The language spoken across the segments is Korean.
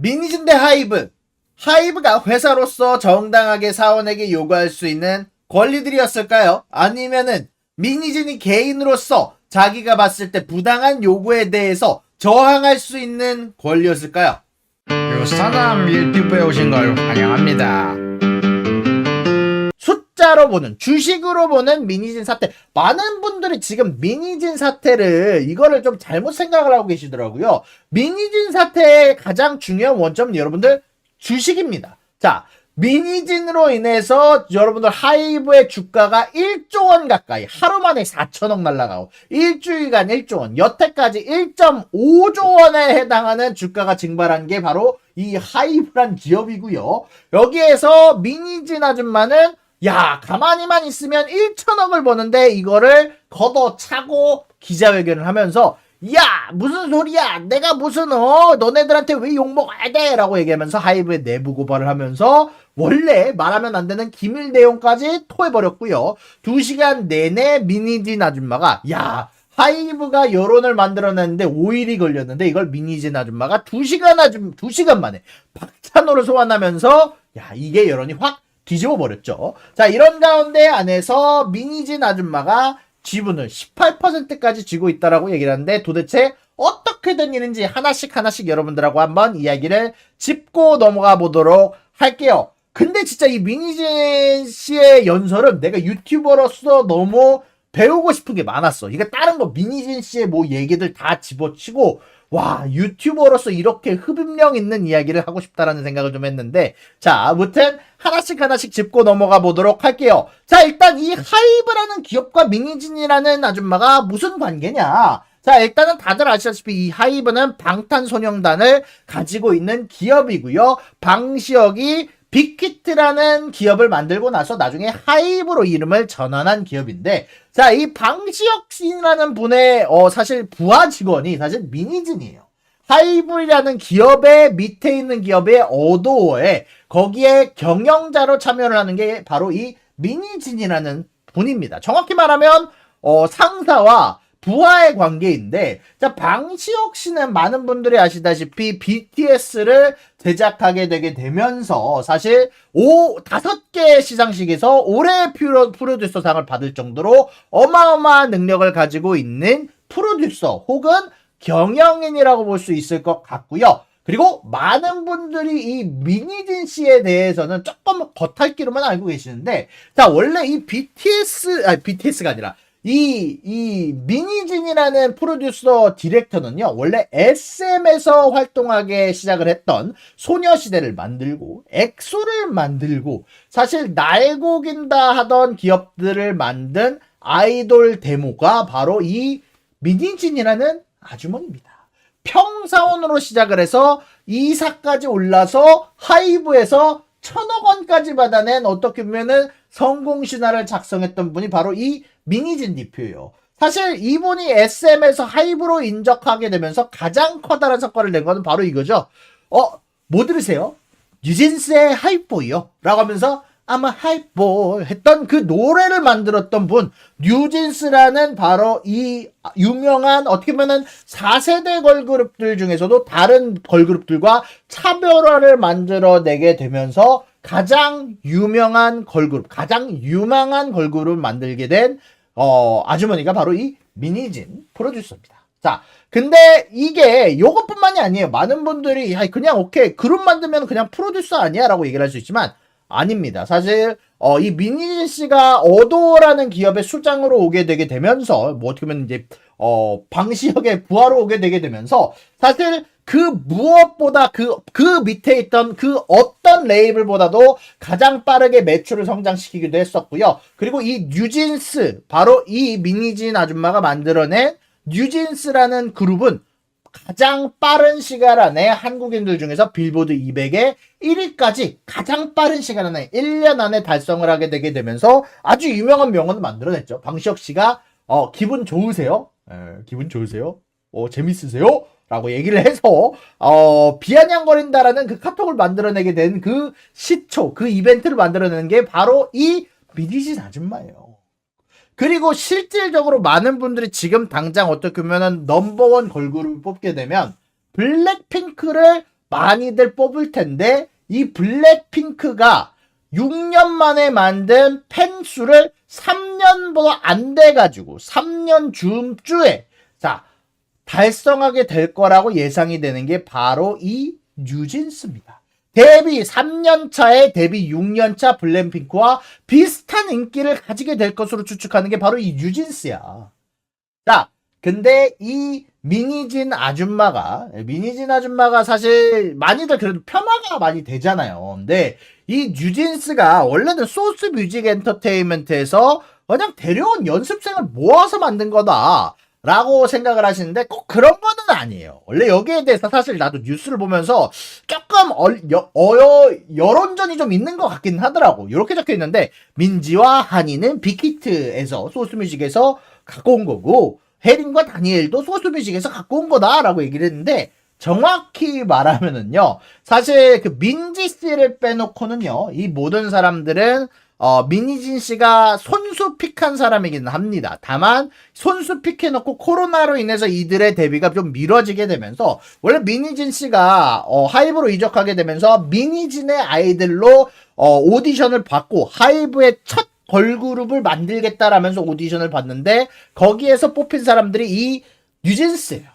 미니진 대 하이브. 하이브가 회사로서 정당하게 사원에게 요구할 수 있는 권리들이었을까요? 아니면은 미니진이 개인으로서 자기가 봤을 때 부당한 요구에 대해서 저항할 수 있는 권리였을까요? 유사남 유튜브에 오신 걸 환영합니다. 숫자로 보는, 주식으로 보는 미니진 사태. 많은 분들이 지금 미니진 사태를 이거를 좀 잘못 생각을 하고 계시더라고요. 미니진 사태의 가장 중요한 원점은 여러분들 주식입니다. 자, 미니진으로 인해서 여러분들 하이브의 주가가 1조 원 가까이 하루 만에 4천억 날라가고 일주일간 1조 원, 여태까지 1.5조 원에 해당하는 주가가 증발한 게 바로 이 하이브란 기업이고요. 여기에서 미니진 아줌마는 야, 가만히만 있으면 1천억을 버는데 이거를 걷어차고 기자회견을 하면서 야, 무슨 소리야? 내가 무슨 너네들한테 왜 욕먹어야 돼? 라고 얘기하면서 하이브에 내부 고발을 하면서 원래 말하면 안 되는 기밀 내용까지 토해버렸고요. 2시간 내내 미니진 아줌마가 야, 하이브가 여론을 만들어냈는데 5일이 걸렸는데 이걸 미니진 아줌마가 2시간 만에 박찬호를 소환하면서 야, 이게 여론이 확 뒤집어 버렸죠. 자, 이런 가운데 안에서 미니진 아줌마가 지분을 18%까지 쥐고 있다라고 얘기를 하는데 도대체 어떻게 된 일인지 하나씩 여러분들하고 한번 이야기를 짚고 넘어가 보도록 할게요. 근데 진짜 이 미니진 씨의 연설은 내가 유튜버로서 너무 배우고 싶은 게 많았어. 이게 다른 거 미니진 씨의 뭐 얘기들 다 집어치고 와, 유튜버로서 이렇게 흡입력 있는 이야기를 하고 싶다라는 생각을 좀 했는데, 자, 아무튼 하나씩 짚고 넘어가 보도록 할게요. 자, 일단 이 하이브라는 기업과 미니진이라는 아줌마가 무슨 관계냐? 자, 일단은 다들 아시다시피 이 하이브는 방탄소년단을 가지고 있는 기업이고요. 방시혁이 빅히트라는 기업을 만들고 나서 나중에 하이브로 이름을 전환한 기업인데, 자, 이 방시혁 씨라는 분의 사실 부하 직원이 사실 미니진이에요. 하이브라는 기업의 밑에 있는 기업의 어도어에 거기에 경영자로 참여를 하는 게 바로 이 미니진이라는 분입니다. 정확히 말하면 상사와 부하의 관계인데, 자, 방시혁 씨는 많은 분들이 아시다시피 BTS를 제작하게 되게 되면서 사실 5개의 시상식에서 올해 프로듀서상을 받을 정도로 어마어마한 능력을 가지고 있는 프로듀서 혹은 경영인이라고 볼 수 있을 것 같고요. 그리고 많은 분들이 이 미니진 씨에 대해서는 조금 겉핥기로만 알고 계시는데, 자, 원래 이 BTS가 아니라 이 미니진이라는 프로듀서 디렉터는요, 원래 SM에서 활동하게 시작을 했던 소녀시대를 만들고 엑소를 만들고 사실 날고긴다 하던 기업들을 만든 아이돌 데모가 바로 이 미니진이라는 아주머니입니다. 평사원으로 시작을 해서 이사까지 올라서 하이브에서 1,000억 원까지 받아낸 어떻게 보면은 성공 신화를 작성했던 분이 바로 이 미니진 대표예요. 사실 이분이 SM에서 하이브로 인적하게 되면서 가장 커다란 성과를 낸 거는 바로 이거죠. 뭐 들으세요? 뉴진스의 하이보이요 라고 하면서 아마 하이보이 했던 그 노래를 만들었던 분, 뉴진스라는 바로 이 유명한 어떻게 보면은 4세대 걸그룹들 중에서도 다른 걸그룹들과 차별화를 만들어내게 되면서 가장 유명한 걸그룹을 만들게 된 아주머니가 바로 이 미니진 프로듀서입니다. 자, 근데 이게 요것뿐만이 아니에요. 많은 분들이 그냥 오케이 그룹 만들면 그냥 프로듀서 아니야 라고 얘기를 할 수 있지만 아닙니다. 사실 이 미니진 씨가 어도라는 기업의 수장으로 오게 되게 되면서 뭐 어떻게 보면 이제 방시혁의 부하로 오게 되게 되면서 사실 그 무엇보다 그 밑에 있던 그 어떤 레이블보다도 가장 빠르게 매출을 성장시키기도 했었고요. 그리고 이 뉴진스, 바로 이 미니진 아줌마가 만들어낸 뉴진스라는 그룹은 가장 빠른 시간 안에 한국인들 중에서 빌보드 200에 1위까지 가장 빠른 시간 안에 1년 안에 달성을 하게 되게 되면서 아주 유명한 명언을 만들어냈죠. 방시혁 씨가 기분 좋으세요? 기분 좋으세요? 재밌으세요? 라고 얘기를 해서 비아냥거린다라는 그 카톡을 만들어내게 된 그 시초, 그 이벤트를 만들어내는 게 바로 이 미니진 아줌마예요. 그리고 실질적으로 많은 분들이 지금 당장 어떻게 보면은 넘버원 걸그룹을 뽑게 되면 블랙핑크를 많이들 뽑을 텐데 이 블랙핑크가 6년 만에 만든 팬 수를 3년보다 안 돼가지고 3년 줌주에 자 달성하게 될 거라고 예상이 되는 게 바로 이 뉴진스입니다. 데뷔 3년차에 데뷔 6년차 블랙핑크와 비슷한 인기를 가지게 될 것으로 추측하는 게 바로 이 뉴진스야. 자, 근데 이 미니진 아줌마가 사실 많이들 그래도 폄하가 많이 되잖아요. 근데 이 뉴진스가 원래는 소스 뮤직 엔터테인먼트에서 그냥 데려온 연습생을 모아서 만든 거다. 라고 생각을 하시는데 꼭 그런 거는 아니에요. 원래 여기에 대해서 사실 나도 뉴스를 보면서 조금 여론전이 좀 있는 것 같긴 하더라고. 이렇게 적혀 있는데 민지와 한이는 빅히트에서 소스뮤직에서 갖고 온 거고 혜린과 다니엘도 소스뮤직에서 갖고 온 거다라고 얘기를 했는데 정확히 말하면은요. 사실 그 민지 씨를 빼놓고는요. 이 모든 사람들은 미니진 씨가 손수 픽한 사람이긴 합니다. 다만 손수 픽해놓고 코로나로 인해서 이들의 데뷔가 좀 미뤄지게 되면서 원래 미니진 씨가 하이브로 이적하게 되면서 미니진의 아이들로 오디션을 받고 하이브의 첫 걸그룹을 만들겠다라면서 오디션을 봤는데 거기에서 뽑힌 사람들이 이 뉴진스예요.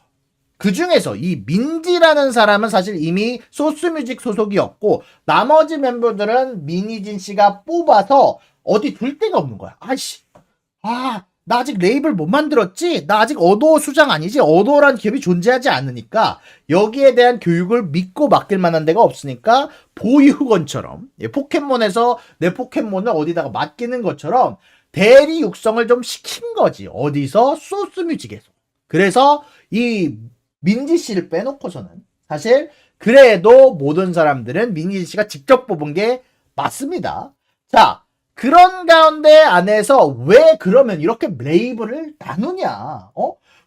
그 중에서 이 민지라는 사람은 사실 이미 소스뮤직 소속이었고 나머지 멤버들은 미니진 씨가 뽑아서 어디 둘 데가 없는 거야. 나 아직 레이블 못 만들었지? 나 아직 어도어 수장 아니지? 어도어란 기업이 존재하지 않으니까 여기에 대한 교육을 믿고 맡길 만한 데가 없으니까 보육원처럼 포켓몬에서 내 포켓몬을 어디다가 맡기는 것처럼 대리 육성을 좀 시킨 거지. 어디서? 소스뮤직에서. 그래서 이 민지 씨를 빼놓고서는 사실 그래도 모든 사람들은 민지 씨가 직접 뽑은 게 맞습니다. 자, 그런 가운데 안에서 왜 그러면 이렇게 레이블을 나누냐?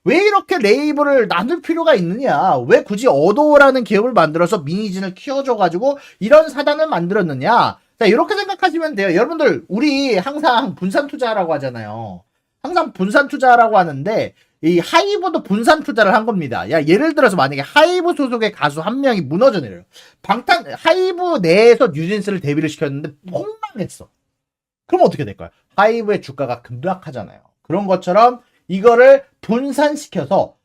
왜 이렇게 레이블을 나눌 필요가 있느냐? 왜 굳이 어도어라는 기업을 만들어서 미니진을 키워줘가지고 이런 사단을 만들었느냐? 자, 이렇게 생각하시면 돼요. 여러분들, 우리 항상 분산 투자라고 하잖아요. 항상 분산 투자라고 하는데, 이 하이브도 분산 투자를 한 겁니다. 야, 예를 들어서 만약에 하이브 소속의 가수 한 명이 무너져 내려요. 하이브 내에서 뉴진스를 데뷔를 시켰는데 폭망했어. 그럼 어떻게 될까요? 하이브의 주가가 급락하잖아요. 그런 것처럼 이거를 분산시켜서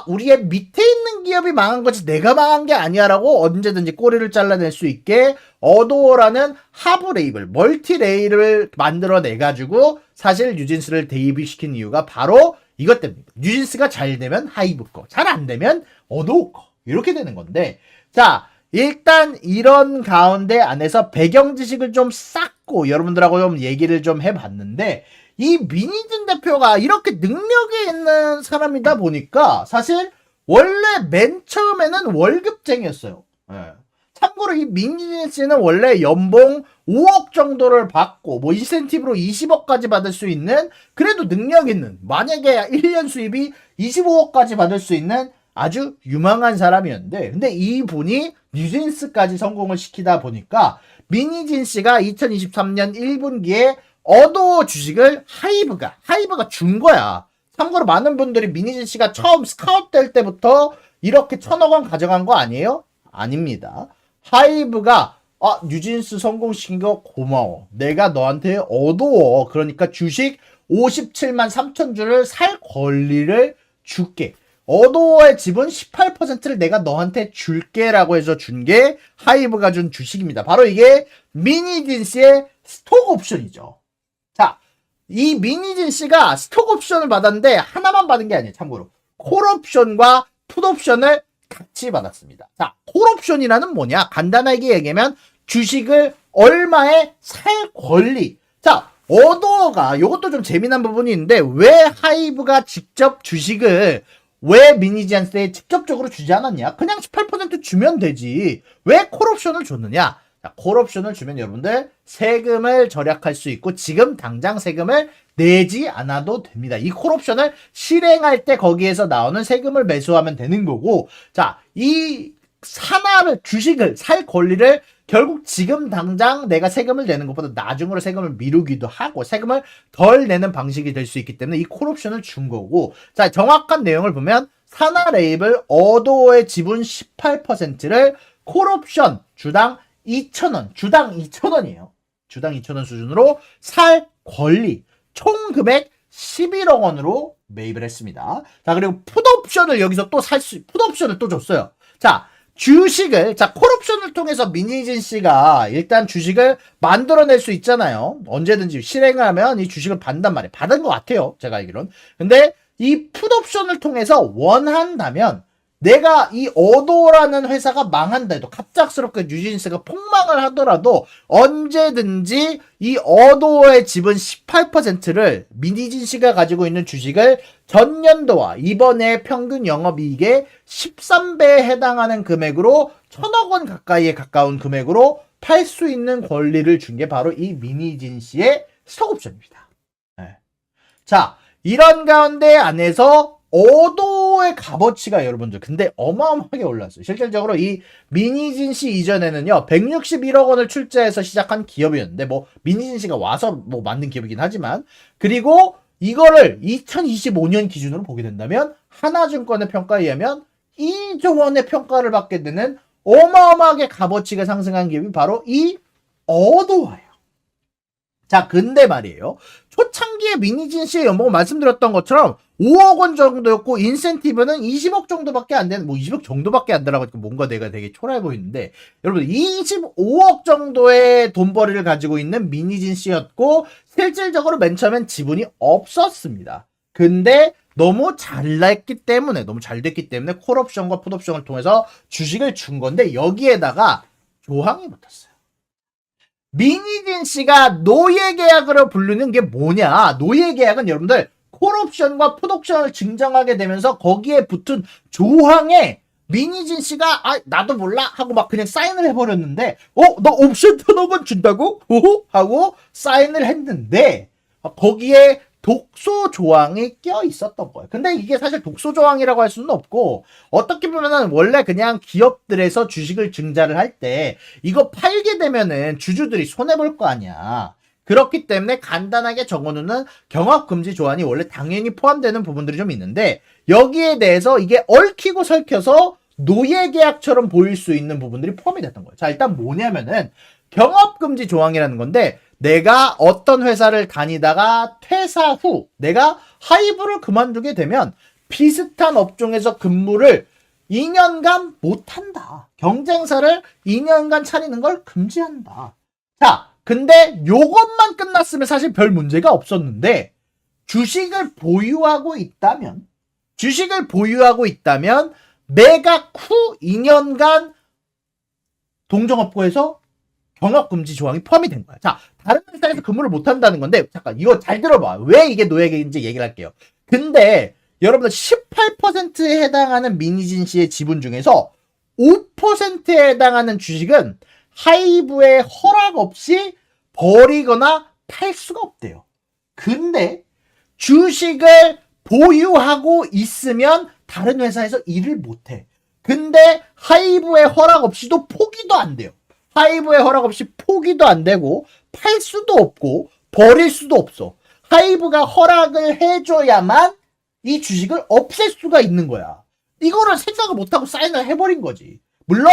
우리의 밑에 있는 기업이 망한 거지 내가 망한 게 아니야라고 언제든지 꼬리를 잘라낼 수 있게 어도어라는 하부 레이블, 멀티 레이블을 만들어내가지고 사실 뉴진스를 데뷔시킨 이유가 바로 이것 때문입니다. 뉴진스가 잘 되면 하이브 거, 잘 안 되면 어도어 거 이렇게 되는 건데 자 일단 이런 가운데 안에서 배경 지식을 좀 쌓고 여러분들하고 좀 얘기를 좀 해봤는데 이 미니진 대표가 이렇게 능력이 있는 사람이다 보니까 사실 원래 맨 처음에는 월급쟁이였어요. 참고로 이 민진 씨는 원래 연봉 5억 정도를 받고 뭐 인센티브로 20억까지 받을 수 있는 그래도 능력 있는 만약에 1년 수입이 25억까지 받을 수 있는 아주 유망한 사람이었는데 근데 이분이 뉴진스까지 성공을 시키다 보니까 미니진 씨가 2023년 1분기에 어도어 주식을 하이브가 준 거야. 참고로 많은 분들이 미니진 씨가 처음 스카웃 될 때부터 이렇게 1,000억 원 가져간 거 아니에요? 아닙니다. 하이브가 뉴진스 성공시킨 거 고마워. 내가 너한테 어도어 그러니까 주식 57만 3천 주를 살 권리를 줄게. 어도어의 지분 18%를 내가 너한테 줄게 라고 해서 준 게 하이브가 준 주식입니다. 바로 이게 미니진 씨의 스톡 옵션이죠. 자, 이 미니진 씨가 스톡 옵션을 받았는데 하나만 받은 게 아니에요. 참고로 콜 옵션과 풋 옵션을 같이 받았습니다. 자, 콜 옵션이라는 뭐냐? 간단하게 얘기하면 주식을 얼마에 살 권리. 자, 어도어가 요것도 좀 재미난 부분이 있는데 왜 하이브가 직접 주식을 왜 미니지한테 직접적으로 주지 않았냐? 그냥 18% 주면 되지. 왜 콜옵션을 줬느냐? 자, 콜옵션을 주면 여러분들 세금을 절약할 수 있고 지금 당장 세금을 내지 않아도 됩니다. 이 콜옵션을 실행할 때 거기에서 나오는 세금을 매수하면 되는 거고 자, 이 하나를 주식을 살 권리를 결국 지금 당장 내가 세금을 내는 것보다 나중으로 세금을 미루기도 하고 세금을 덜 내는 방식이 될 수 있기 때문에 이 콜옵션을 준 거고 자 정확한 내용을 보면 산하 레이블 어도어의 지분 18%를 콜옵션 주당 2,000원, 주당 2,000원이에요. 주당 2,000원 수준으로 살 권리 총 금액 11억 원으로 매입을 했습니다. 자, 그리고 풋옵션을 여기서 또 풋옵션을 또 줬어요. 자, 콜옵션을 통해서 민희진 씨가 일단 주식을 만들어낼 수 있잖아요. 언제든지 실행을 하면 이 주식을 받는단 말이에요. 받은 것 같아요. 제가 알기론. 근데 이 풋옵션을 통해서 원한다면 내가 이 어도라는 회사가 망한다 해도 갑작스럽게 뉴진스가 폭망을 하더라도 언제든지 이 어도의 지분 18%를 민희진 씨가 가지고 있는 주식을 전년도와 이번에 평균 영업이익의 13배에 해당하는 금액으로 1,000억 원 가까이에 가까운 금액으로 팔 수 있는 권리를 준 게 바로 이 민희진 씨의 스톡옵션입니다. 네. 자, 이런 가운데 안에서 어도의 값어치가 여러분들 근데 어마어마하게 올랐어요. 실질적으로 이 민희진 씨 이전에는요 161억 원을 출자해서 시작한 기업이었는데 뭐 민희진 씨가 와서 뭐 만든 기업이긴 하지만 그리고 이거를 2025년 기준으로 보게 된다면 하나증권의 평가에 의하면 2조 원의 평가를 받게 되는 어마어마하게 값어치가 상승한 기업이 바로 이 어도예요. 자, 근데 말이에요. 초창기에 민희진 씨의 연봉은 말씀드렸던 것처럼 5억 원 정도였고 인센티브는 20억 정도밖에 안 되는 20억 정도밖에 안 되라고 하니까 뭔가 내가 되게 초라해 보이는데 여러분 25억 정도의 돈벌이를 가지고 있는 민희진 씨였고 실질적으로 맨 처음엔 지분이 없었습니다. 근데 너무 잘 됐기 때문에 콜옵션과 풋옵션을 통해서 주식을 준 건데 여기에다가 조항이 붙었어요. 민희진 씨가 노예계약으로 부르는 게 뭐냐? 노예계약은 여러분들 콜옵션과 풋옵션을 증정하게 되면서 거기에 붙은 조항에 민희진 씨가 나도 몰라 하고 막 그냥 사인을 해버렸는데 너 옵션 1,000억 원 준다고? 하고 사인을 했는데 거기에 독소 조항이 껴 있었던 거예요. 근데 이게 사실 독소 조항이라고 할 수는 없고 어떻게 보면은 원래 그냥 기업들에서 주식을 증자를 할 때 이거 팔게 되면은 주주들이 손해볼 거 아니야. 그렇기 때문에 간단하게 적어놓는 경합금지 조항이 원래 당연히 포함되는 부분들이 좀 있는데 여기에 대해서 이게 얽히고 설켜서 노예계약처럼 보일 수 있는 부분들이 포함이 됐던 거예요. 자, 일단 뭐냐면은 경합금지 조항이라는 건데 내가 어떤 회사를 다니다가 퇴사 후 내가 하이브를 그만두게 되면 비슷한 업종에서 근무를 2년간 못한다. 경쟁사를 2년간 차리는 걸 금지한다. 자, 근데 요것만 끝났으면 사실 별 문제가 없었는데 주식을 보유하고 있다면 매각 후 2년간 동종업고에서 경업금지 조항이 포함이 된 거야. 자, 다른 회사에서 근무를 못 한다는 건데, 잠깐, 이거 잘 들어봐. 왜 이게 노예계인지 얘기를 할게요. 근데, 여러분들 18%에 해당하는 민희진 씨의 지분 중에서 5%에 해당하는 주식은 하이브의 허락 없이 버리거나 팔 수가 없대요. 근데, 주식을 보유하고 있으면 다른 회사에서 일을 못 해. 근데, 하이브의 허락 없이도 포기도 안 돼요. 하이브의 허락 없이 포기도 안 되고 팔 수도 없고 버릴 수도 없어. 하이브가 허락을 해줘야만 이 주식을 없앨 수가 있는 거야. 이거를 생각을 못하고 사인을 해버린 거지. 물론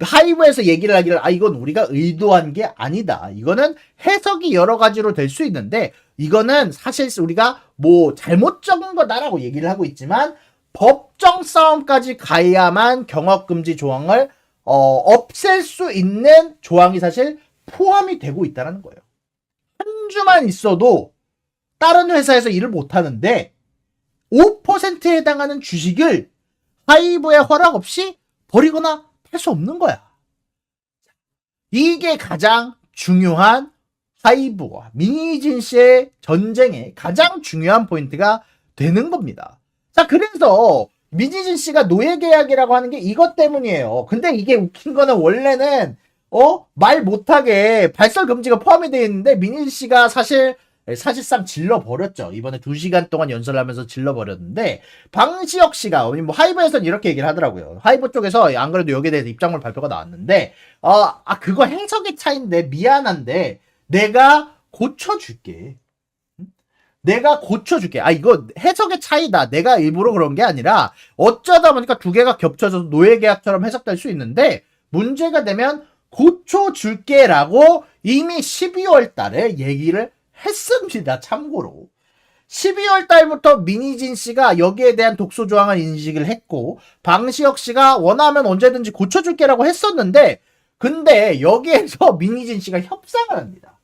하이브에서 얘기를 하기를 이건 우리가 의도한 게 아니다. 이거는 해석이 여러 가지로 될 수 있는데 이거는 사실 우리가 뭐 잘못 적은 거다라고 얘기를 하고 있지만 법정 싸움까지 가야만 경업금지 조항을 없앨 수 있는 조항이 사실 포함이 되고 있다는 거예요. 한 주만 있어도 다른 회사에서 일을 못 하는데 5%에 해당하는 주식을 하이브의 허락 없이 버리거나 팔 수 없는 거야. 이게 가장 중요한 하이브와 민희진 씨의 전쟁의 가장 중요한 포인트가 되는 겁니다. 자, 그래서 민희진 씨가 노예계약이라고 하는 게 이것 때문이에요. 근데 이게 웃긴 거는 원래는 말 못하게 발설 금지가 포함이 되어 있는데 민희진 씨가 사실상 질러버렸죠. 이번에 2시간 동안 연설을 하면서 질러버렸는데 방시혁 씨가 뭐 하이브에서는 이렇게 얘기를 하더라고요. 하이브 쪽에서 안 그래도 여기에 대해서 입장물 발표가 나왔는데 그거 해석의 차이인데 미안한데 내가 고쳐줄게. 이거 해석의 차이다. 내가 일부러 그런 게 아니라 어쩌다 보니까 두 개가 겹쳐져서 노예계약처럼 해석될 수 있는데 문제가 되면 고쳐줄게 라고 이미 12월 달에 얘기를 했습니다. 참고로 12월 달부터 민희진 씨가 여기에 대한 독소 조항을 인식을 했고 방시혁 씨가 원하면 언제든지 고쳐줄게라고 했었는데 근데 여기에서 민희진 씨가 협상을 합니다.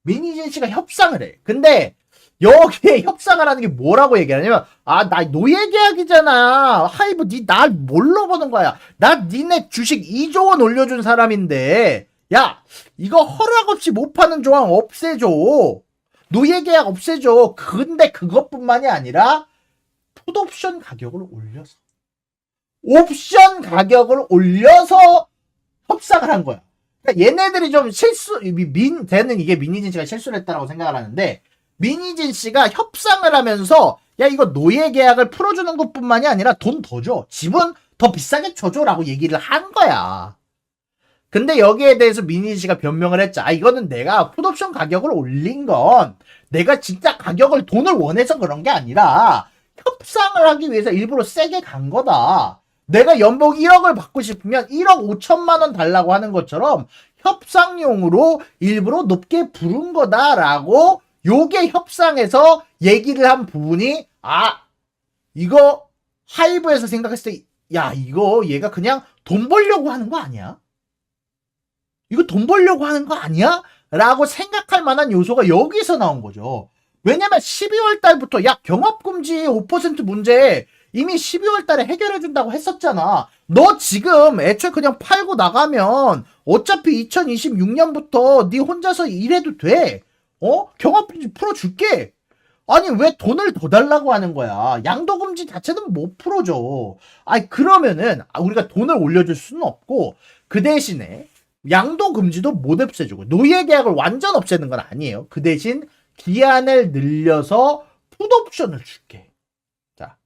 민희진 씨가 협상을 해. 근데 여기에 협상을 하는 게 뭐라고 얘기하냐면 나 노예계약이잖아. 하이브 니 날 뭘로 보는 거야. 나 니네 주식 2조 원 올려준 사람인데 야 이거 허락 없이 못 파는 조항 없애줘. 노예계약 없애줘. 근데 그것뿐만이 아니라 풋옵션 가격을 올려서 옵션 가격을 올려서 협상을 한 거야. 그러니까 얘네들이 좀 쟤는 이게 민희진 씨가 실수를 했다라고 생각을 하는데 민희진 씨가 협상을 하면서 야 이거 노예 계약을 풀어주는 것뿐만이 아니라 돈 더 줘. 집은 더 비싸게 줘줘라고 얘기를 한 거야. 근데 여기에 대해서 민희진 씨가 변명을 했죠. 이거는 내가 풋옵션 가격을 올린 건 내가 진짜 가격을 돈을 원해서 그런 게 아니라 협상을 하기 위해서 일부러 세게 간 거다. 내가 연봉 1억을 받고 싶으면 1억 5천만 원 달라고 하는 것처럼 협상용으로 일부러 높게 부른 거다라고 요게 협상에서 얘기를 한 부분이 이거 하이브에서 생각했을 때 야 이거 얘가 그냥 돈 벌려고 하는 거 아니야? 이거 돈 벌려고 하는 거 아니야? 라고 생각할 만한 요소가 여기서 나온 거죠. 왜냐면 12월 달부터 야 경업금지 5% 문제 이미 12월 달에 해결해 준다고 했었잖아. 너 지금 애초에 그냥 팔고 나가면 어차피 2026년부터 네 혼자서 일해도 돼. 경업금지 풀어줄게. 아니 왜 돈을 더 달라고 하는 거야. 양도금지 자체는 못 풀어줘. 그러면은 우리가 돈을 올려줄 수는 없고 그 대신에 양도금지도 못 없애주고 노예계약을 완전 없애는 건 아니에요. 그 대신 기한을 늘려서 풋옵션을 줄게. 자,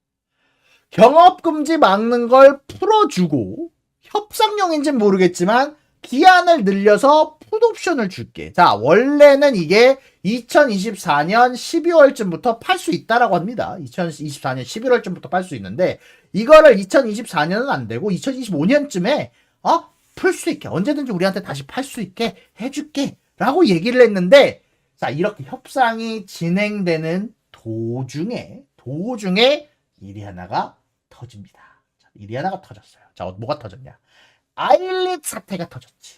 경업금지 막는 걸 풀어주고 협상용인지는 모르겠지만 기한을 늘려서 풋옵션을 줄게. 자, 원래는 이게 2024년 12월쯤부터 팔 수 있다라고 합니다. 2024년 11월쯤부터 팔 수 있는데 이거를 2024년은 안 되고 2025년쯤에 풀 수 있게 언제든지 우리한테 다시 팔 수 있게 해줄게 라고 얘기를 했는데 자 이렇게 협상이 진행되는 도중에 일이 하나가 터집니다. 일이 하나가 터졌어요. 자 뭐가 터졌냐. 아일릿 사태가 터졌지.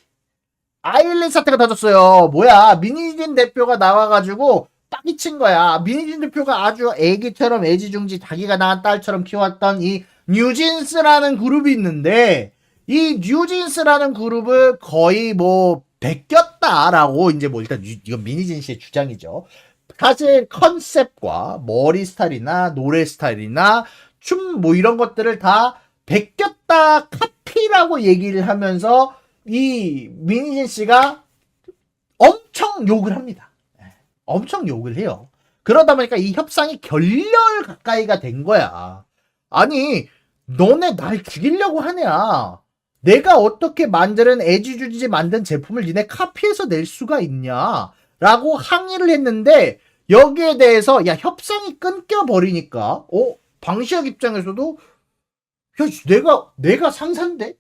아일릿 사태가 터졌어요. 뭐야 민희진 대표가 나와가지고 빡이 친 거야. 민희진 대표가 아주 애기처럼 애지중지 자기가 낳은 딸처럼 키웠던 이 뉴진스라는 그룹이 있는데 이 뉴진스라는 그룹을 거의 베꼈다라고 이제 일단 이건 민희진 씨의 주장이죠. 사실 컨셉과 머리 스타일이나 노래 스타일이나 춤 이런 것들을 다 베꼈다 카피라고 얘기를 하면서 이 민희진 씨가 엄청 욕을 합니다. 엄청 욕을 해요. 그러다 보니까 이 협상이 결렬 가까이가 된 거야. 아니 너네 날 죽이려고 하냐. 내가 어떻게 애지중지 만든 제품을 니네 카피해서 낼 수가 있냐 라고 항의를 했는데 여기에 대해서 협상이 끊겨버리니까 방시혁 입장에서도 내가 상사인데?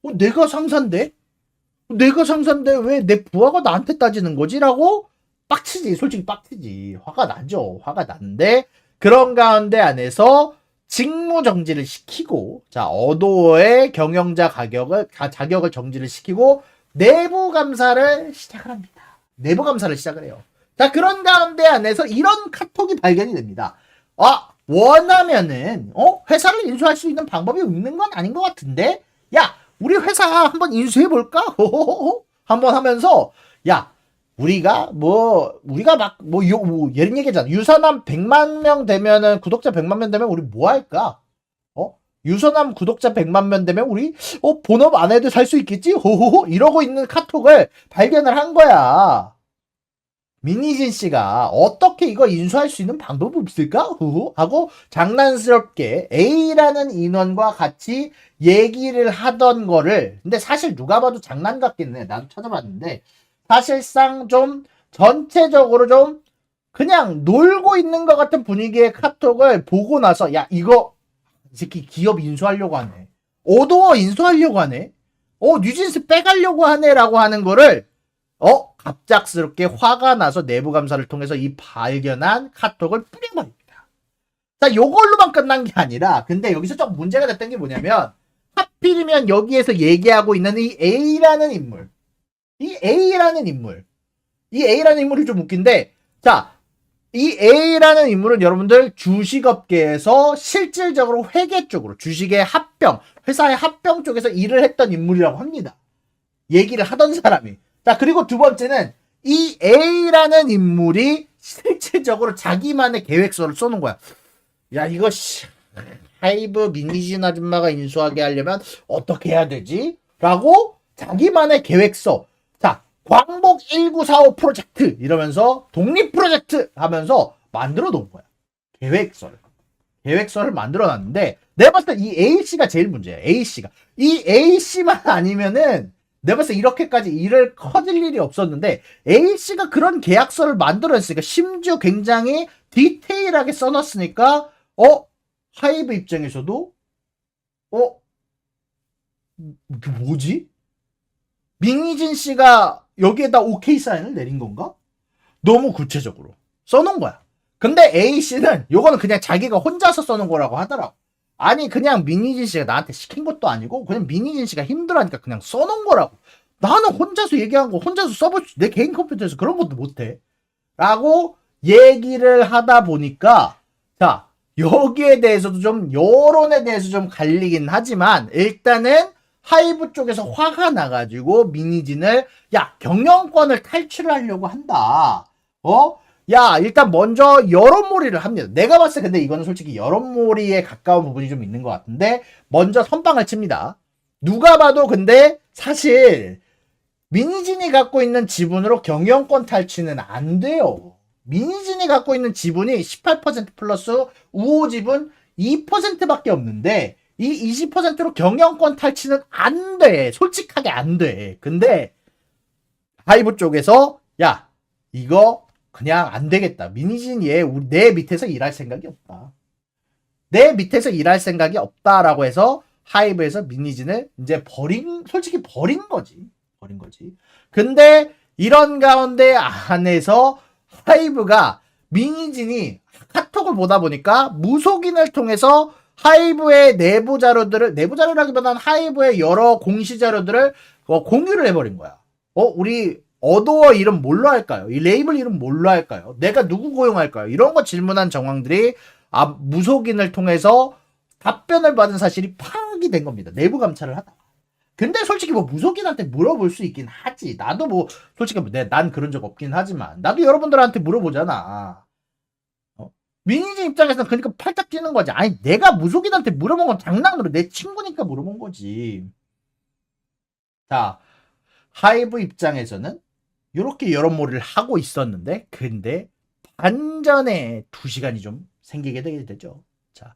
내가 상사인데 왜 내 부하가 나한테 따지는 거지? 라고 빡치지. 솔직히 빡치지. 화가 나죠. 화가 나는데 그런 가운데 안에서 직무정지를 시키고 어도어의 경영자 자격을 정지를 시키고 내부 감사를 시작을 합니다. 내부 감사를 시작을 해요. 자 그런 가운데 안에서 이런 카톡이 발견이 됩니다. 원하면은 회사를 인수할 수 있는 방법이 없는 건 아닌 것 같은데 야 우리 회사 한번 인수해볼까? 한번 하면서 우리가 예를 얘기하잖아. 유서남 100만 명 되면은 구독자 100만 명 되면 우리 뭐 할까? 유서남 구독자 100만 명 되면 우리 본업 안 해도 살 수 있겠지? 호호호 이러고 있는 카톡을 발견을 한 거야. 민희진 씨가 어떻게 이거 인수할 수 있는 방법이 없을까? 호호 하고 장난스럽게 A라는 인원과 같이 얘기를 하던 거를 근데 사실 누가 봐도 장난 같긴 해. 나도 찾아봤는데 사실상 좀 전체적으로 좀 그냥 놀고 있는 것 같은 분위기의 카톡을 보고 나서 이거 이 새끼 기업 인수하려고 하네. 오도어 인수하려고 하네. 뉴진스 빼가려고 하네라고 하는 거를 갑작스럽게 화가 나서 내부 감사를 통해서 이 발견한 카톡을 뿌려버립니다. 자, 요걸로만 끝난 게 아니라 근데 여기서 좀 문제가 됐던 게 뭐냐면 하필이면 여기에서 얘기하고 있는 이 A라는 인물이 좀 웃긴데, 자, 이 A라는 인물은 여러분들 주식업계에서 실질적으로 회계 쪽으로 주식의 합병, 회사의 합병 쪽에서 일을 했던 인물이라고 합니다. 얘기를 하던 사람이. 자, 그리고 두 번째는 이 A라는 인물이 실질적으로 자기만의 계획서를 써놓은 거야. 야, 이거 하이브 민희진 아줌마가 인수하게 하려면 어떻게 해야 되지? 라고 자기만의 계획서. 자, 광복 1945 프로젝트 이러면서 독립 프로젝트 하면서 만들어 놓은 거야. 계획서를 만들어 놨는데 내가 봤을 때 이 A씨가 제일 문제야. A씨가. 이 A씨만 아니면은 내가 봤을 때 이렇게까지 일을 커질 일이 없었는데 A씨가 그런 계약서를 만들어냈으니까 심지어 굉장히 디테일하게 써놨으니까 하이브 입장에서도 이게 뭐지? 민희진 씨가 여기에다 오케이 사인을 내린 건가? 너무 구체적으로 써놓은 거야. 근데 A씨는 요거는 그냥 자기가 혼자서 써놓은 거라고 하더라고. 아니 그냥 민희진 씨가 나한테 시킨 것도 아니고 그냥 민희진 씨가 힘들어하니까 그냥 써놓은 거라고. 나는 혼자서 얘기한 거 혼자서 써볼 내 개인 컴퓨터에서 그런 것도 못해 라고 얘기를 하다 보니까 자, 여기에 대해서도 좀 여론에 대해서 좀 갈리긴 하지만 일단은 하이브 쪽에서 화가 나가지고 민희진을 경영권을 탈출하려고 한다. 일단 먼저 여론몰이를 합니다. 내가 봤을 때 근데 이거는 솔직히 여론몰이에 가까운 부분이 좀 있는 것 같은데 먼저 선빵을 칩니다. 누가 봐도 근데 사실 민희진이 갖고 있는 지분으로 경영권 탈취는 안 돼요. 민희진이 갖고 있는 지분이 18% 플러스 우호 지분 2%밖에 없는데 이 20%로 경영권 탈취는 안 돼. 솔직하게 안 돼. 근데 하이브 쪽에서 이거 그냥 안 되겠다. 민희진이 내 밑에서 일할 생각이 없다. 내 밑에서 일할 생각이 없다라고 해서 하이브에서 민희진을 이제 솔직히 버린 거지. 근데 이런 가운데 안에서 하이브가 민희진이 카톡을 보다 보니까 무속인을 통해서 하이브의 내부 자료라기보다는 하이브의 여러 공시 자료들을 공유를 해버린 거야. 우리 어도어 이름 뭘로 할까요? 이 레이블 이름 뭘로 할까요? 내가 누구 고용할까요? 이런 거 질문한 정황들이 무속인을 통해서 답변을 받은 사실이 파악이 된 겁니다. 내부 감찰을 하다가. 근데 솔직히 무속인한테 물어볼 수 있긴 하지. 나도 솔직히 난 그런 적 없긴 하지만 나도 여러분들한테 물어보잖아. 민희진 입장에서는 그러니까 팔짝 뛰는 거지. 아니 내가 무속인한테 물어본 건 장난으로 내 친구니까 물어본 거지. 자, 하이브 입장에서는 이렇게 여론몰이를 하고 있었는데 근데 반전에 2시간이 좀 생기게 되죠. 자,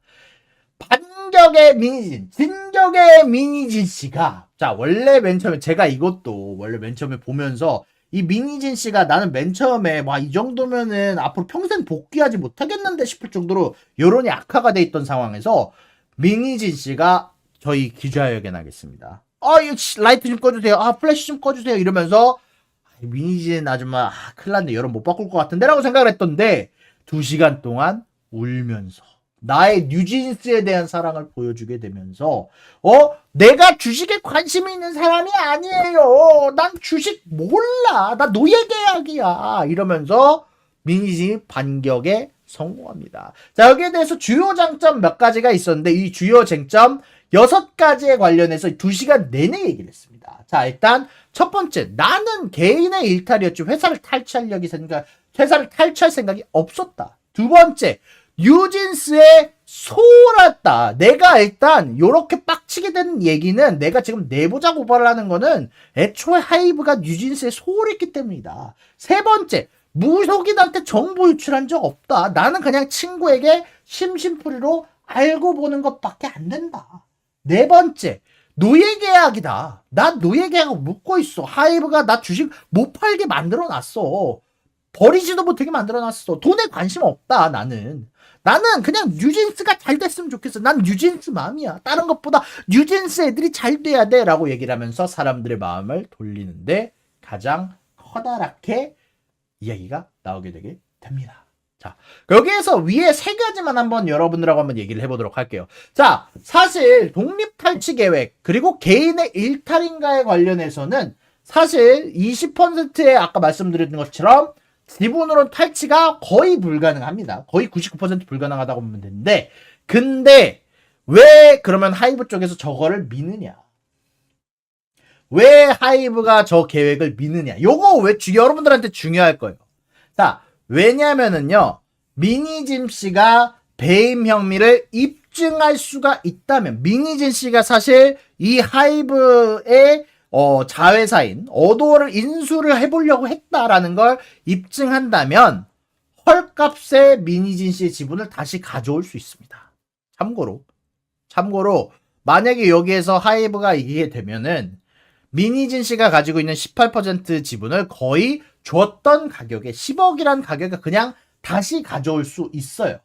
반격의 민희진, 진격의 민희진 씨가 원래 맨 처음에 제가 이것도 원래 맨 처음에 보면서 이 민희진 씨가 나는 맨 처음에 이 정도면은 앞으로 평생 복귀하지 못하겠는데 싶을 정도로 여론이 악화가 돼 있던 상황에서 민희진 씨가 저희 기자회견 하겠습니다. 이거 라이트 좀 꺼주세요. 플래시 좀 꺼주세요. 이러면서 민희진 아줌마 큰일 났네. 여론 못 바꿀 것 같은데 라고 생각을 했던데 2시간 동안 울면서 나의 뉴진스에 대한 사랑을 보여주게 되면서 내가 주식에 관심이 있는 사람이 아니에요. 난 주식 몰라. 나 노예계약이야. 이러면서 민희진이 반격에 성공합니다. 자, 여기에 대해서 주요 장점 몇 가지가 있었는데 이 주요 쟁점 6가지에 관련해서 2시간 내내 얘기를 했습니다. 자, 일단 첫 번째, 나는 개인의 일탈이었지 회사를 탈취할 생각이 없었다. 두 번째, 뉴진스에 소홀했다. 내가 일단 요렇게 빡치게 된 얘기는 내가 지금 내부자 고발을 하는 거는 애초에 하이브가 뉴진스에 소홀했기 때문이다. 세 번째, 무속인한테 정보 유출한 적 없다. 나는 그냥 친구에게 심심풀이로 알고 보는 것밖에 안 된다. 네 번째, 노예계약이다. 난 노예계약을 묻고 있어. 하이브가 나 주식 못 팔게 만들어놨어. 버리지도 못하게 만들어놨어. 돈에 관심 없다. 나는 나는 그냥 뉴진스가 잘 됐으면 좋겠어. 난 뉴진스 마음이야. 다른 것보다 뉴진스 애들이 잘 돼야 돼. 라고 얘기를 하면서 사람들의 마음을 돌리는데 가장 커다랗게 이야기가 나오게 되게 됩니다. 자, 여기에서 위에 세 가지만 한번 여러분들하고 한번 얘기를 해보도록 할게요. 자, 사실 독립탈취 계획 그리고 개인의 일탈인가에 관련해서는 사실 20%의 아까 말씀드린 것처럼 지분으로 탈취가 거의 불가능합니다. 거의 99% 불가능하다고 보면 되는데, 근데 왜 그러면 하이브 쪽에서 저거를 미느냐? 왜 하이브가 저 계획을 미느냐? 요거 왜 여러분들한테 중요할 거예요. 자, 왜냐면은요, 미니진 씨가 배임 혐의를 입증할 수가 있다면, 미니진 씨가 사실 이 하이브의 자회사인 어도어를 인수를 해보려고 했다라는 걸 입증한다면 헐값에 미니진 씨의 지분을 다시 가져올 수 있습니다. 참고로 만약에 여기에서 하이브가 이기게 되면은 미니진 씨가 가지고 있는 18% 지분을 거의 줬던 가격에 10억이란 가격에 그냥 다시 가져올 수 있어요.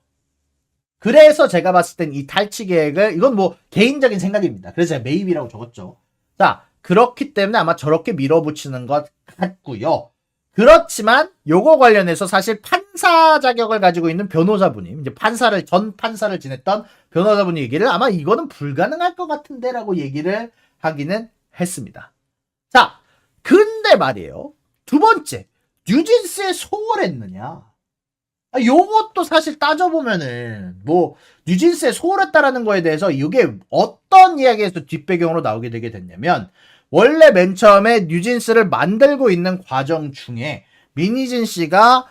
그래서 제가 봤을 땐 이 탈취 계획을, 이건 뭐 개인적인 생각입니다. 그래서 제가 메이비라고 적었죠. 자, 그렇기 때문에 아마 저렇게 밀어붙이는 것 같고요. 그렇지만 요거 관련해서 사실 판사 자격을 가지고 있는 변호사분이, 이제 전 판사를 지냈던 변호사분이 얘기를 아마 이거는 불가능할 것 같은데라고 얘기를 하기는 했습니다. 자, 근데 말이에요. 두 번째, 뉴진스에 소홀했느냐? 요것도 사실 따져보면은 뭐 뉴진스에 소홀했다라는 거에 대해서 이게 어떤 이야기에서 뒷배경으로 나오게 되게 됐냐면, 원래 맨 처음에 뉴진스를 만들고 있는 과정 중에 미니진 씨가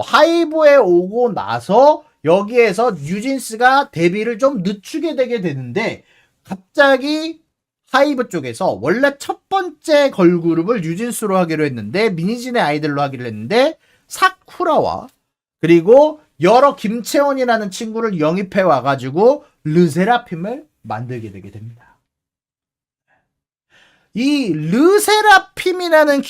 하이브에 오고 나서 여기에서 뉴진스가 데뷔를 좀 늦추게 되게 되는데, 갑자기 하이브 쪽에서 원래 첫 번째 걸그룹을 뉴진스로 하기로 했는데 미니진의 아이들로 하기로 했는데 사쿠라와 그리고 여러 김채원이라는 친구를 영입해 와가지고 르세라핌을 만들게 되게 됩니다. 이 르세라핌이라는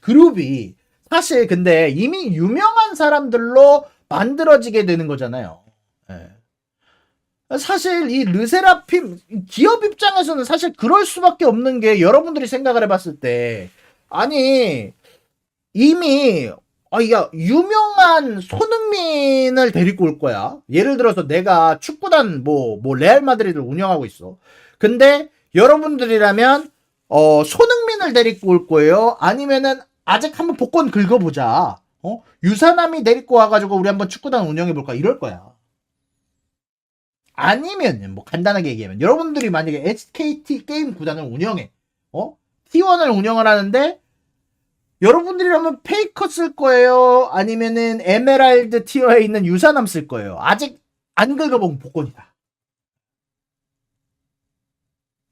그룹이 사실 근데 이미 유명한 사람들로 만들어지게 되는 거잖아요. 사실 이 르세라핌 기업 입장에서는 사실 그럴 수밖에 없는 게, 여러분들이 생각을 해봤을 때 아니 이미 유명한 손흥민을 데리고 올 거야. 예를 들어서 내가 축구단 뭐 레알 마드리드를 운영하고 있어. 근데 여러분들이라면 손흥민을 데리고 올 거예요? 아니면은 아직 한번 복권 긁어보자. 유사남이 데리고 와가지고 우리 한번 축구단 운영해볼까? 이럴 거야. 아니면 뭐 간단하게 얘기하면 여러분들이 만약에 SKT 게임 구단을 운영해. T1을 운영을 하는데 여러분들이라면 페이커 쓸 거예요? 아니면은 에메랄드 티어에 있는 유사남 쓸 거예요? 아직 안 긁어본 복권이다.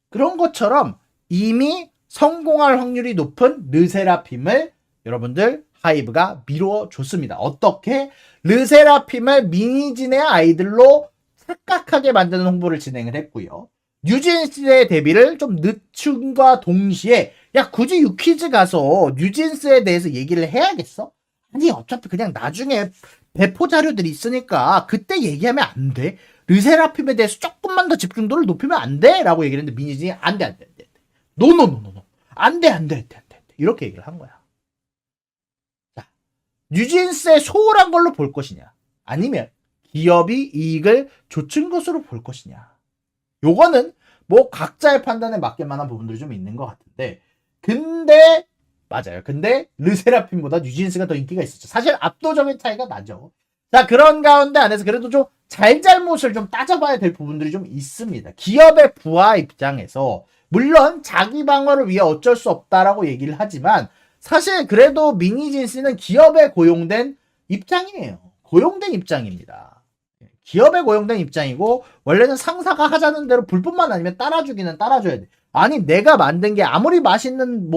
그런 것처럼 이미 성공할 확률이 높은 르세라핌을 여러분들 하이브가 미뤄줬습니다. 어떻게? 르세라핌을 미니진의 아이들로 착각하게 만드는 홍보를 진행을 했고요. 뉴진스의 데뷔를 좀 늦춘과 동시에 야 굳이 유퀴즈 가서 뉴진스에 대해서 얘기를 해야겠어? 아니 어차피 그냥 나중에 배포 자료들이 있으니까 그때 얘기하면 안 돼? 르세라핌에 대해서 조금만 더 집중도를 높이면 안 돼? 라고 얘기를 했는데 미니진이 안 돼. 노노노노노. 안 돼. 이렇게 얘기를 한 거야. 자, 뉴진스의 소홀한 걸로 볼 것이냐? 아니면 기업이 이익을 좇은 것으로 볼 것이냐? 요거는 뭐 각자의 판단에 맞게만한 부분들이 좀 있는 것 같은데, 근데 맞아요. 근데 르세라핌보다 뉴진스가 더 인기가 있었죠. 사실 압도적인 차이가 나죠. 자, 그런 가운데 안에서 그래도 좀 잘잘못을 좀 따져봐야 될 부분들이 좀 있습니다. 기업의 부하 입장에서 물론 자기 방어를 위해 어쩔 수 없다라고 얘기를 하지만 사실 그래도 미니진스는 기업에 고용된 입장이에요. 고용된 입장입니다. 기업에 고용된 입장이고 원래는 상사가 하자는 대로 불법만 아니면 따라주기는 따라줘야 돼. 아니 내가 만든 게 아무리 맛있는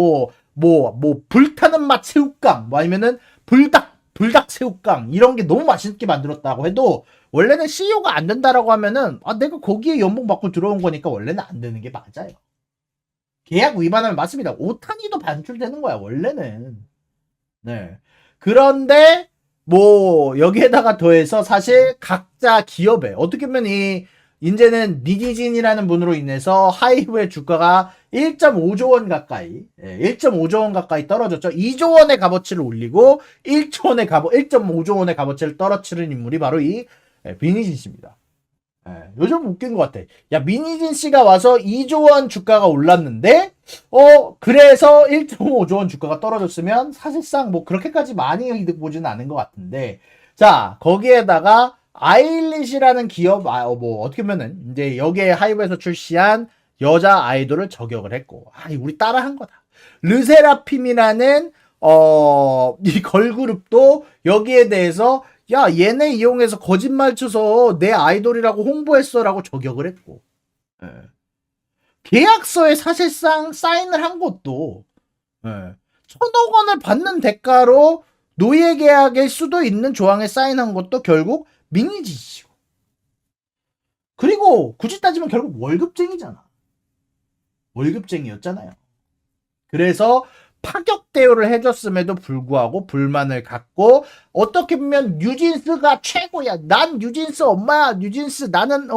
불타는 맛 새우깡 아니면은 불닭 새우깡 이런 게 너무 맛있게 만들었다고 해도 원래는 CEO가 안 된다라고 하면은 내가 거기에 연봉 받고 들어온 거니까 원래는 안 되는 게 맞아요. 계약 위반하면 맞습니다. 오탄이도 반출되는 거야 원래는. 네. 그런데 뭐 여기에다가 더해서 사실 각자 기업에 어떻게 보면 이제는 미니진이라는 분으로 인해서 하이브의 주가가 1.5조 원 가까이 1.5조 원 가까이 떨어졌죠. 2조 원의 값어치를 올리고 1.5조 원의 값어치를 떨어뜨린 인물이 바로 이 미니진 씨입니다. 요즘 웃긴 것 같아. 야, 미니진 씨가 와서 2조 원 주가가 올랐는데 그래서 1.5조 원 주가가 떨어졌으면 사실상 뭐 그렇게까지 많이 이득 보지는 않은 것 같은데, 자, 거기에다가 아일릿이라는 기업, 뭐 어떻게 보면은 이제 여기에 하이브에서 출시한 여자 아이돌을 저격을 했고, 우리 따라한 거다. 르세라핌이라는 이 걸그룹도 여기에 대해서 야, 얘네 이용해서 거짓말 쳐서 내 아이돌이라고 홍보했어라고 저격을 했고, 예. 계약서에 사실상 사인을 한 것도 1,000억 원을 받는 대가로 노예 계약일 수도 있는 조항에 사인한 것도 결국 미니지시고, 그리고 굳이 따지면 결국 월급쟁이잖아. 월급쟁이였잖아요. 그래서 파격 대우를 해줬음에도 불구하고 불만을 갖고, 어떻게 보면 뉴진스가 최고야, 난 뉴진스 엄마야, 뉴진스 나는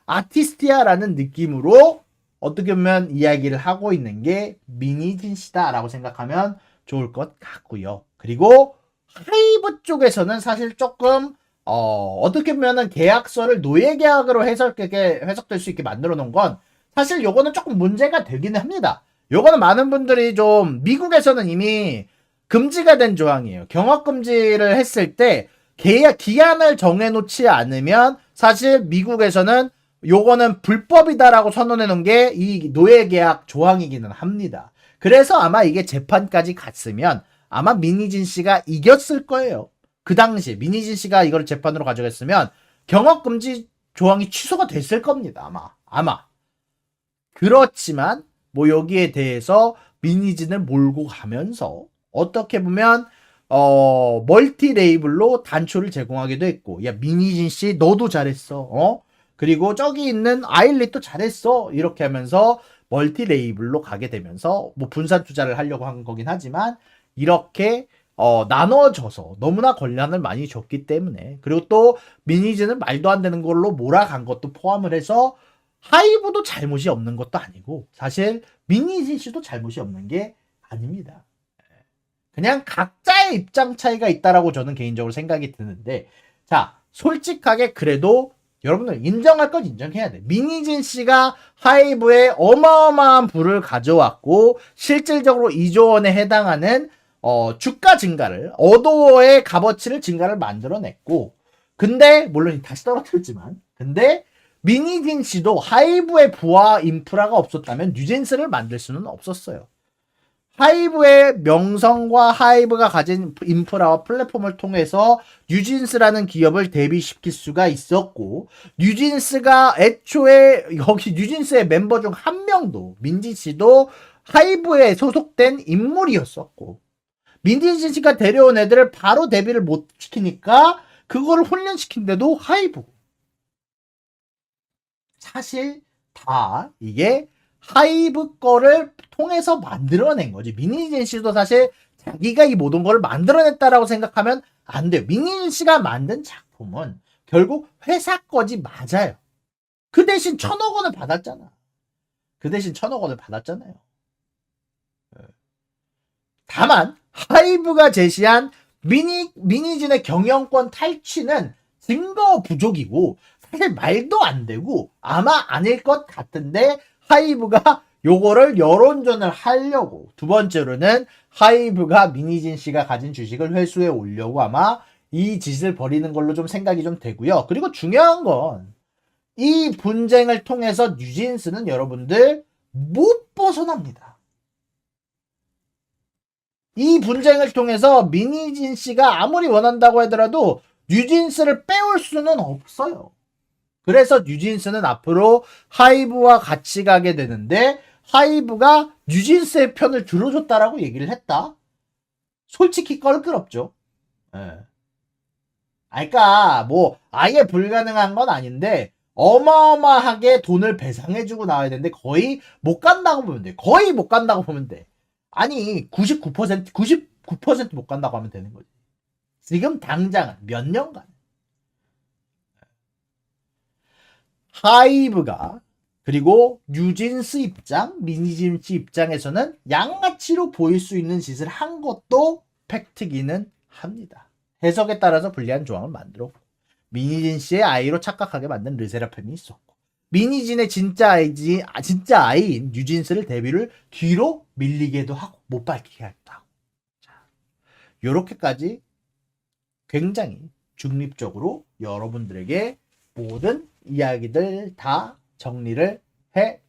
아티스트야 라는 느낌으로 어떻게 보면 이야기를 하고 있는 게 미니진 씨다 라고 생각하면 좋을 것 같고요. 그리고 하이브 쪽에서는 사실 조금 어떻게 보면은 계약서를 노예 계약으로 해석될 수 있게 만들어 놓은 건 사실 요거는 조금 문제가 되기는 합니다. 요거는 많은 분들이 좀, 미국에서는 이미 금지가 된 조항이에요. 경업 금지를 했을 때 계약 기한을 정해놓지 않으면 사실 미국에서는 요거는 불법이다라고 선언해 놓은 게 이 노예 계약 조항이기는 합니다. 그래서 아마 이게 재판까지 갔으면 아마 미니진 씨가 이겼을 거예요. 그 당시 미니진 씨가 이걸 재판으로 가져갔으면 경업 금지 조항이 취소가 됐을 겁니다. 아마. 그렇지만 뭐 여기에 대해서 미니진을 몰고 가면서 어떻게 보면 멀티 레이블로 단초를 제공하기도 했고, 야, 미니진 씨 너도 잘했어. 그리고 저기 있는 아일릿도 잘했어. 이렇게 하면서 멀티 레이블로 가게 되면서 뭐 분산 투자를 하려고 한 거긴 하지만, 이렇게 나눠져서 너무나 권한을 많이 줬기 때문에, 그리고 또 미니진은 말도 안 되는 걸로 몰아간 것도 포함을 해서 하이브도 잘못이 없는 것도 아니고 사실 미니진 씨도 잘못이 없는 게 아닙니다. 그냥 각자의 입장 차이가 있다라고 저는 개인적으로 생각이 드는데, 자, 솔직하게 그래도 여러분들 인정할 건 인정해야 돼. 미니진 씨가 하이브에 어마어마한 부를 가져왔고 실질적으로 2조 원에 해당하는 주가 증가를, 어도어의 값어치를 증가를 만들어냈고, 근데 물론 다시 떨어뜨렸지만, 근데 미니진 씨도 하이브의 부와 인프라가 없었다면 뉴진스를 만들 수는 없었어요. 하이브의 명성과 하이브가 가진 인프라와 플랫폼을 통해서 뉴진스라는 기업을 대비시킬 수가 있었고, 뉴진스가 애초에 여기 뉴진스의 멤버 중 한 명도, 민지 씨도 하이브에 소속된 인물이었었고, 민지 씨가 데려온 애들을 바로 데뷔를 못 시키니까 그거를 훈련시킨데도 하이브. 사실 다 이게 하이브 거를 통해서 만들어낸 거지. 미니진 씨도 사실 자기가 이 모든 걸 만들어냈다라고 생각하면 안 돼요. 미니진 씨가 만든 작품은 결국 회사 거지 맞아요. 그 대신 1,000억 원을 받았잖아. 다만 하이브가 제시한 미니진의 경영권 탈취는 증거 부족이고 사실 말도 안 되고 아마 아닐 것 같은데, 하이브가 요거를 여론전을 하려고, 두 번째로는 하이브가 미니진 씨가 가진 주식을 회수해 오려고 아마 이 짓을 벌이는 걸로 좀 생각이 좀 되고요. 그리고 중요한 건 이 분쟁을 통해서 뉴진스는 여러분들 못 벗어납니다. 이 분쟁을 통해서 미니진 씨가 아무리 원한다고 하더라도 뉴진스를 빼올 수는 없어요. 그래서 뉴진스는 앞으로 하이브와 같이 가게 되는데, 하이브가 뉴진스의 편을 들어줬다라고 얘기를 했다? 솔직히 껄끄럽죠. 그러니까 뭐 아예 불가능한 건 아닌데 어마어마하게 돈을 배상해주고 나와야 되는데 거의 못 간다고 보면 돼. 아니 99% 못 간다고 하면 되는 거지. 지금 당장 몇 년간 하이브가 그리고 뉴진스 입장, 미니진스 입장에서는 양아치로 보일 수 있는 짓을 한 것도 팩트기는 합니다. 해석에 따라서 불리한 조항을 만들었고 미니진스의 아이로 착각하게 만든 르세라핌이 있었고 미니진의 진짜 아이인 뉴진스를 데뷔를 뒤로 밀리게도 하고 못 밝히게 했다. 요렇게까지 굉장히 중립적으로 여러분들에게 모든 이야기들 다 정리를 해.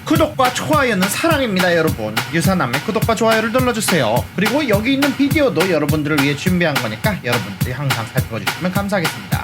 구독과 좋아요는 사랑입니다, 여러분. 유사남의 구독과 좋아요를 눌러주세요. 그리고 여기 있는 비디오도 여러분들을 위해 준비한 거니까 여러분들이 항상 살펴주시면 감사하겠습니다.